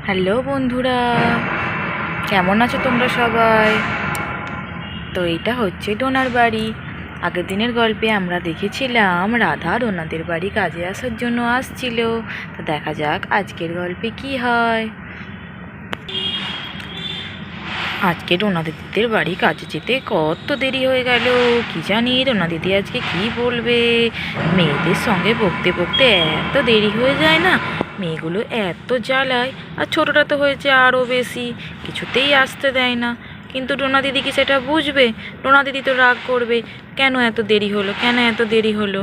Hello বন্ধুরা, কেমন আছো তোমরা সবাই? তো এটা হচ্ছে ডোনার বাড়ি। আগের দিনের গল্পে আমরা দেখেছিলাম রাধা ডোনাদের বাড়ি কাজে আসার জন্য আসছিল। তো দেখা যাক আজকের গল্পে কি হয়। আজকে ডোনা দিদিদের বাড়ি কাজে যেতে কত দেরি হয়ে গেল। কি জানি ডোনা দিদি আজকে কি বলবে। মেয়েদের সঙ্গে বকতে বকতে এত দেরি হয়ে যায় না, মেয়েগুলো এত জ্বালায়। আর ছোটটা তো হয়েছে আরও বেশি, কিছুতেই আসতে দেয় না। কিন্তু ডোনা দিদি কি সেটা বুঝবে? ডোনা দিদি তো রাগ করবে, কেন এত দেরি হলো, কেন এত দেরি হলো।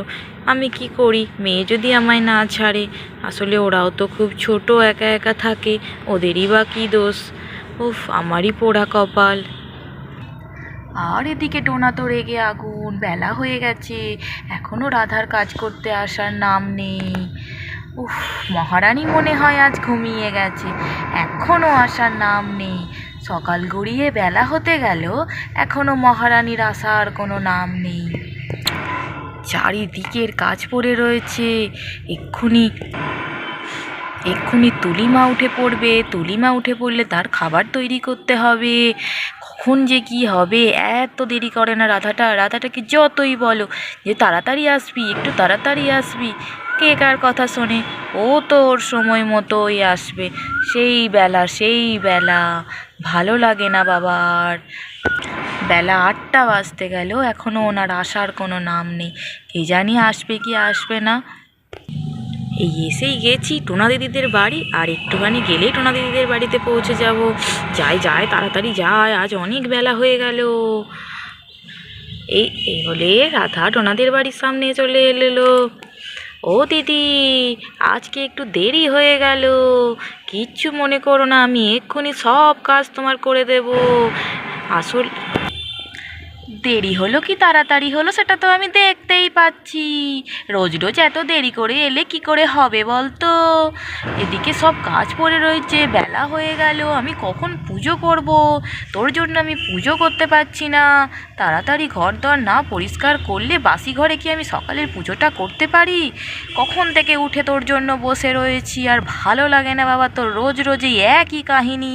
আমি কি করি, মেয়ে যদি আমায় না ছাড়ে? আসলে ওরাও তো খুব ছোট, একা একা থাকে, ওদেরই বা কী দোষ। উফ, আমারই পোড়া কপাল। আর এদিকে টোনা তো রেগে আগুন, বেলা হয়ে গেছে, এখনো রাধার কাজ করতে আসার নাম নেই। উফ, মহারানী মনে হয় আজ ঘুমিয়ে গেছে, এখনো আসার নাম নেই। সকাল গড়িয়ে বেলা হতে গেল, এখনো মহারানীর আসার কোনো নাম নেই। চারিদিকের কাজ পড়ে রয়েছে, এক্ষুনি এক্ষুনি তুলিমা উঠে পড়বে, তুলিমা উঠে পড়লে তার খাবার তৈরি করতে হবে। কখন যে কি হবে, এত দেরি করে না রাধাটাকে যতই বলো যে তাড়াতাড়ি আসবি, একটু তাড়াতাড়ি আসবি, কে কার কথা শোনে? ও তো ওর সময় মতোই আসবে। সেই বেলা ভালো লাগে না বাবার। বেলা 8টা বাজতে গেল, এখনো ওনার আসার কোনো নাম নেই। কে জানি আসবে কি আসবে না। এই এসেই গেছি টোনা দিদিদের বাড়ি, আর একটুখানি গেলেই টোনা দিদিদের বাড়িতে পৌঁছে যাব। যাই তাড়াতাড়ি যাই, আজ অনেক বেলা হয়ে গেল। এই এই বলে রাধা টোনাদের বাড়ির সামনে চলে এলো। ও দিদি, আজকে একটু দেরি হয়ে গেল, কিচ্ছু মনে করো না, আমি এক্ষুনি সব কাজ তোমার করে দেব। আসল দেরি হলো কি তাড়াতাড়ি হলো সেটা তো আমি দেখতেই পাচ্ছি। রোজ রোজ এত দেরি করে এলে কি করে হবে বলতো? এদিকে সব কাজ পড়ে রয়েছে, বেলা হয়ে গেল, আমি কখন পুজো করব? তোর জন্য আমি পুজো করতে পারছি না। তাড়াতাড়ি ঘর দর না পরিষ্কার করলে বাসি ঘরে কি আমি সকালের পুজোটা করতে পারি? কখন থেকে উঠে তোর জন্য বসে রয়েছি, আর ভালো লাগে না বাবা তোর রোজ রোজ এই একই কাহিনী।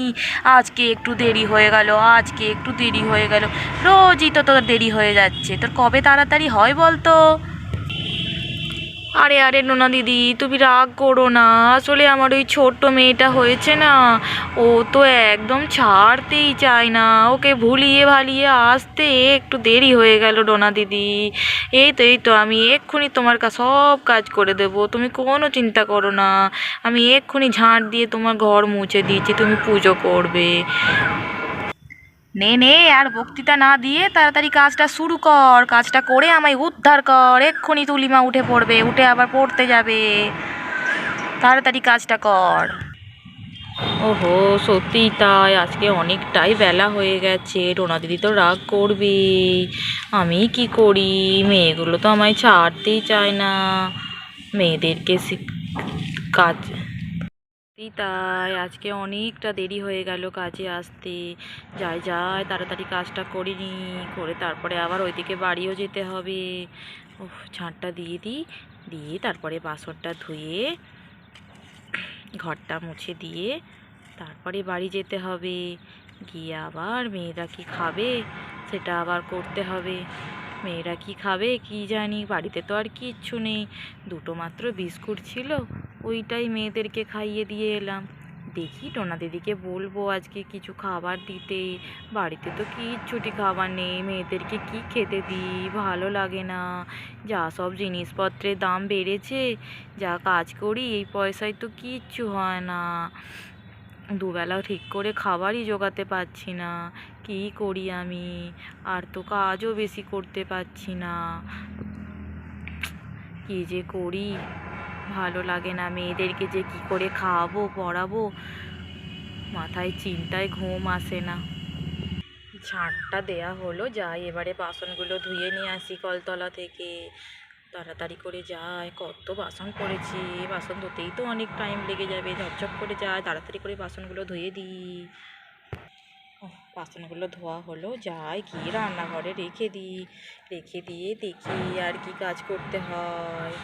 আজকে একটু দেরি হয়ে গেল, আজকে একটু দেরি হয়ে গেল, রোজই তো তোর দেরি হয়ে যাচ্ছে। তোর কবে তাড়াতাড়ি হয় বলতো? আরে আরে নোনা দিদি, তুমি রাগ করো না। আসলে আমার ওই ছোট্ট মেয়েটা হয়েছে না, ও তো একদম ছাড়তেই চায় না। ওকে ভুলিয়ে ভালিয়ে আসতে একটু দেরি হয়ে গেল ডোনা দিদি। এই তো আমি এক্ষুনি তোমার সব কাজ করে দেবো, তুমি কোনো চিন্তা করো না। আমি এক্ষুনি ঝাঁট দিয়ে তোমার ঘর মুছে দিয়েছি, তুমি পুজো করবে। নে নে, আর বক্তৃতা না দিয়ে তাড়াতাড়ি কাজটা শুরু কর, কাজটা করে আমায় উদ্ধার কর। এক্ষুনি তুলিমা উঠে পড়বে, উঠে আবার পড়তে যাবে। তাড়াতাড়ি কাজটা কর। ওহো, সত্যিই তাই, আজকে অনেকটাই বেলা হয়ে গেছে, টোনা দিদি তো রাগ করবে। আমি কি করি, মেয়েগুলো তো আমায় ছাড়তেই চায় না। মেয়েদেরকে কাজ তাই আজকে অনেকটা দেরি হয়ে গেল কাজে আসতে। যাই তাড়াতাড়ি কাজটা করে নি, করে তারপরে আবার ওইদিকে বাড়িও যেতে হবে। উফ, ঝাঁটটা দিয়ে দিই, দিয়ে তারপরে বাসনটা ধুয়ে ঘরটা মুছে দিয়ে তারপরে বাড়ি যেতে হবে। গিয়ে আবার মেয়েরা কি খাবে সেটা আবার করতে হবে। মেয়েরা কি খাবে কি জানি, বাড়িতে তো আর কিচ্ছু নেই, দুটো মাত্র বিস্কুট ছিল, ওইটাই মেয়েদেরকে খাইয়ে দিয়ে এলাম। দেখি টোনা দিদিকে বলবো আজকে কিছু খাবার দিতে। বাড়িতে তো কিচ্ছুটি খাবার নেই, মেয়েদেরকে কি খেতে দিই, ভালো লাগে না। যা সব জিনিসপত্রের দাম বেড়েছে, যা কাজ করি এই পয়সায় তো কিচ্ছু হয় না। দুবেলা ঠিক করে খাবারই জোগাতে পারছি না, কী করি আমি? আর তো কাজও বেশি করতে পারছি না, কী যে করি ভালো লাগে না। মেয়েদেরকে যে কি করে খাওয়াবো পড়াবো, মাথায় চিন্তায় ঘুম আসে না। ঝাঁটটা দেয়া হলো, যাই এবারে বাসনগুলো ধুয়ে নিয়ে আসি কলতলা থেকে। তাড়াতাড়ি করে যাই, কত বাসন পড়েছি, বাসন ধুতেই তো অনেক টাইম লেগে যাবে। ঝপঝপ করে যাই, তাড়াতাড়ি করে বাসনগুলো ধুয়ে দিই। বাসনগুলো ধোয়া হলো, যাই গিয়ে রান্নাঘরে রেখে দিই, রেখে দিয়ে দেখি আর কি কাজ করতে হয়।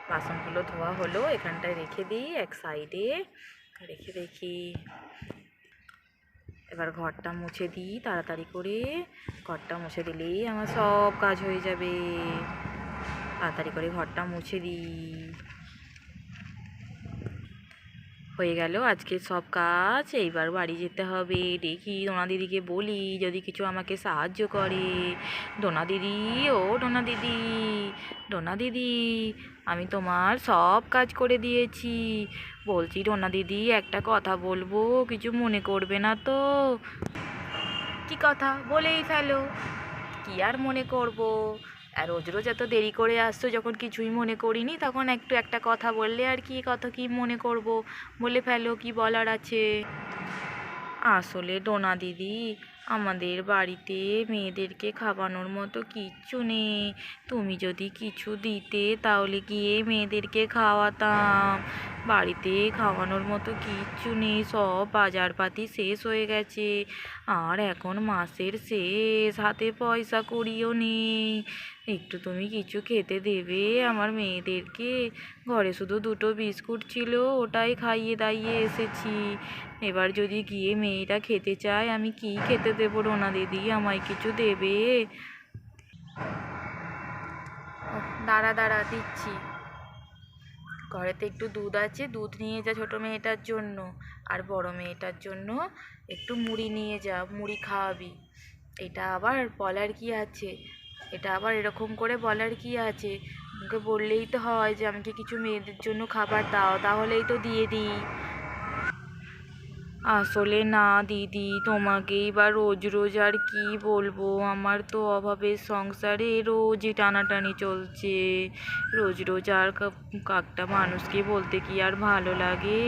বাসনগুলো ধোয়া হলো, এখানটায় রেখে দিই এক সাইডে। রেখে দেখি এবার ঘরটা মুছে দিই তাড়াতাড়ি করে। ঘরটা মুছে দিলেই আমার সব কাজ হয়ে যাবে। তাড়াতাড়ি করে ঘরটা মুছে দিই। হয়ে গেল আজকে সব কাজ। এইবার বাড়ি যেতে হবে। দেখি ডোনা দিদিকে বলি যদি কিছু আমাকে সাহায্য করে। ডোনা দিদি, ও ডোনা দিদি, ডোনা দিদি, আমি তোমার সব কাজ করে দিয়েছি। বলছি ডোনা দিদি, একটা কথা বলবো, কিছু মনে করবে না তো? কি কথা, বলেই ফেলো। কি আর মনে করব, আর রোজ রোজ এত দেরি করে আসছো, যখন কিছুই মনে করিনি তখন একটু একটা কথা বললে আর কি, কথা কি মনে করব, বলে ফেলো কি বলার আছে। আসলে ডোনা দিদি, আমাদের বাড়িতে মেয়েদেরকে খাওয়ানোর মতো কিচ্ছু নেই। তুমি যদি কিছু দিতে তাহলে গিয়ে মেয়েদেরকে খাওয়াতাম। বাড়িতে খাওয়ানোর মতো কিচ্ছু নেই, সব বাজারপাতি শেষ হয়ে গেছে। আর এখন মাসের শেষ, হাতে পয়সা কড়িও নেই। একটু তুমি কিছু খেতে দেবে আমার মেয়েদেরকে? ঘরে শুধু দুটো বিস্কুট ছিল, ওটাই খাইয়ে দাইয়ে এসেছি। এবার যদি গিয়ে মেয়েটা খেতে চায়, আমি কি খেতে দেবো ডোনা দিদি? আমায় কিছু দেবে? দাঁড়া দাঁড়া, দিচ্ছি। ঘরেতে একটু দুধ আছে, দুধ নিয়ে যা ছোটো মেয়েটার জন্য। আর বড় মেয়েটার জন্য একটু মুড়ি নিয়ে যা, মুড়ি খাওয়াবি। এটা আবার বলার কি আছে? এটা আবার এরকম করে বলার কি আছে? মুখে বললেই তো হয় যে আমাকে কিছু মেয়েদের জন্য খাবার দাও, তাহলেই তো দিয়ে দিই। আসলে না দিদি, তোমাকেই বা রোজ রোজ আর কি বলবো, আমার তো অভাবের সংসারে রোজই টানাটানি চলছে। রোজ রোজ আর কাকটা মানুষকে বলতে কি আর ভালো লাগে?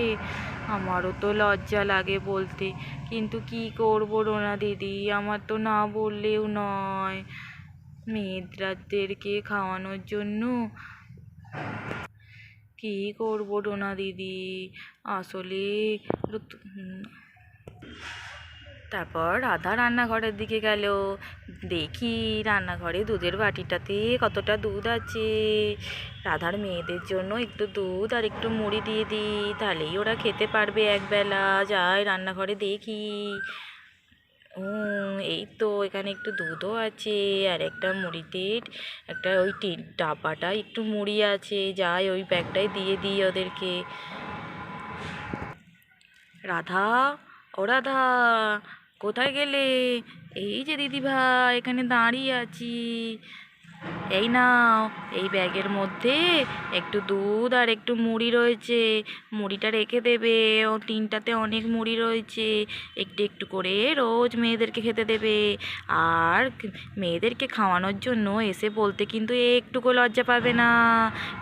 আমারও তো লজ্জা লাগে বলতে, কিন্তু কি করবো ডোনা দিদি, আমার তো না বললেও নয়। মেয়েদেরকে খাওয়ানোর জন্য কি করবো ডোনা দিদি, আসলে তারপর রাধা রান্নাঘরের দিকে গেল। দেখি রান্নাঘরে দুধের বাটিটাতে কতটা দুধ আছে। রাধার মেয়েদের জন্য একটু দুধ আর একটু মুড়ি দিয়ে দিই, তাহলেই ওরা খেতে পারবে একবেলা। যাই রান্নাঘরে দেখি। এই তো এখানে একটু দুধও আছে, আর একটা মুড়িতে একটা ওই ডাব্বাটা একটু মুড়ি আছে। যাই ওই ব্যাগটাই দিয়ে দিই ওদেরকে। রাধা, ও রাধা, কোথায় গেলে? এই যে দিদি ভাই, এখানে দাঁড়িয়ে আছি। এই নাও, এই ব্যাগের মধ্যে একটু দুধ আর একটু মুড়ি রয়েছে। মুড়িটা রেখে দেবে, ও টিনটাতে অনেক মুড়ি রয়েছে। একটু একটু করে রোজ মেয়েদেরকে খেতে দেবে। আর মেয়েদেরকে খাওয়ানোর জন্য এসে বলতে কিন্তু একটুকু লজ্জা পাবে না,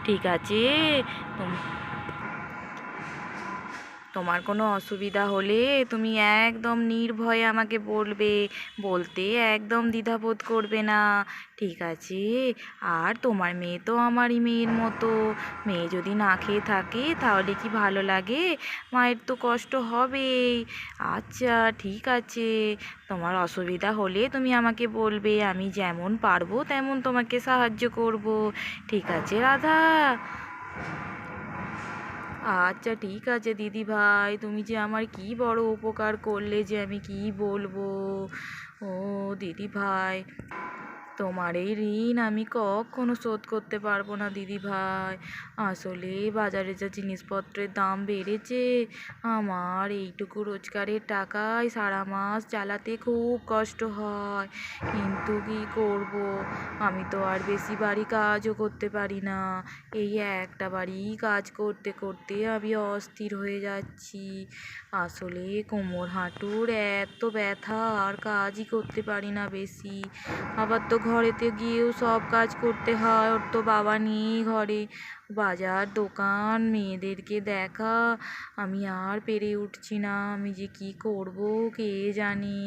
ঠিক আছে? তোমার কোনো অসুবিধা হলে তুমি একদম নির্ভয়ে আমাকে বলবে, বলতে একদম দ্বিধাবোধ করবে না, ঠিক আছে? আর তোমার মেয়ে তো আমারই মেয়ের মতো। মেয়ে যদি না খেয়ে থাকে তাহলে কি ভালো লাগে? মায়ের তো কষ্ট হবেই। আচ্ছা ঠিক আছে, তোমার অসুবিধা হলে তুমি আমাকে বলবে, আমি যেমন পারবো তেমন তোমাকে সাহায্য করব, ঠিক আছে রাধা? আচ্ছা ঠিক আছে দিদি ভাই, তুমি যে আমার কি বড় উপকার করলে যে আমি কি বলবো। ও দিদি ভাই, তোমার এই ঋণ আমি কখনো শোধ করতে পারবো না দিদি ভাই। আসলে বাজারে যা জিনিসপত্রের দাম বেড়েছে, আমার এইটুকু রোজগারের টাকায় সারা মাস চালাতে খুব কষ্ট হয়। কিন্তু কি করব, আমি তো আর বেশি বাড়ি কাজও করতে পারি না। এই একটা বাড়ি কাজ করতে করতে আমি অস্থির হয়ে যাচ্ছি। আসলে কোমর হাঁটুর এত ব্যথা, আর কাজই করতে পারি না বেশি। আবার তো ঘরেতে গিয়েও সব কাজ করতে হয়, ওর তো বাবা নেই ঘরে। বাজার দোকান মেয়েদেরকে দেখা, আমি আর পেরে উঠছি না। আমি যে কি করব কে জানে।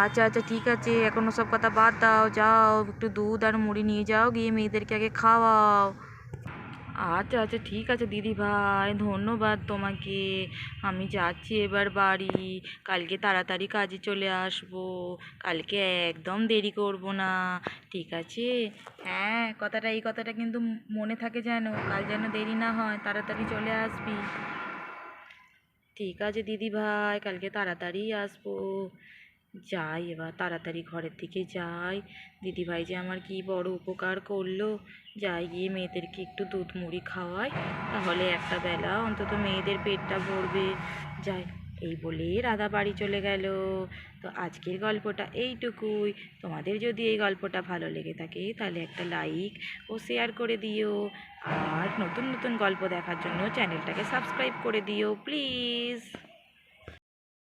আচ্ছা আচ্ছা ঠিক আছে, এখন সব কথা বাদ দাও, যাও একটু দুধ আর মুড়ি নিয়ে যাও, গিয়ে মেয়েদেরকে আগে খাওয়াও। আচ্ছা আচ্ছা ঠিক আছে দিদি ভাই, ধন্যবাদ তোমাকে। আমি যাচ্ছি এবার বাড়ি, কালকে তাড়াতাড়ি কাজে চলে আসবো। কালকে একদম দেরি করব না, ঠিক আছে? হ্যাঁ, এই কথাটা কিন্তু মনে থাকে যেন, কাল যেন দেরি না হয়, তাড়াতাড়ি চলে আসবি। ঠিক আছে দিদি ভাই, কালকে তাড়াতাড়ি আসবো। যাই এবার তাড়াতাড়ি ঘরের দিকে যাই। দিদি ভাই যে আমার কি বড় উপকার করলো। যাই গিয়ে মেয়েদেরকে একটু দুধ মুড়ি খাওয়াই, তাহলে একটা বেলা অন্তত মেয়েদের পেটটা ভরবে। যাই, এই বলে রাধা বাড়ি চলে গেল। তো আজকের গল্পটা এইটুকুই। তোমাদের যদি এই গল্পটা ভালো লেগে থাকে তাহলে একটা লাইক ও শেয়ার করে দিও। আর নতুন নতুন গল্প দেখার জন্য চ্যানেলটাকে সাবস্ক্রাইব করে দিও প্লিজ।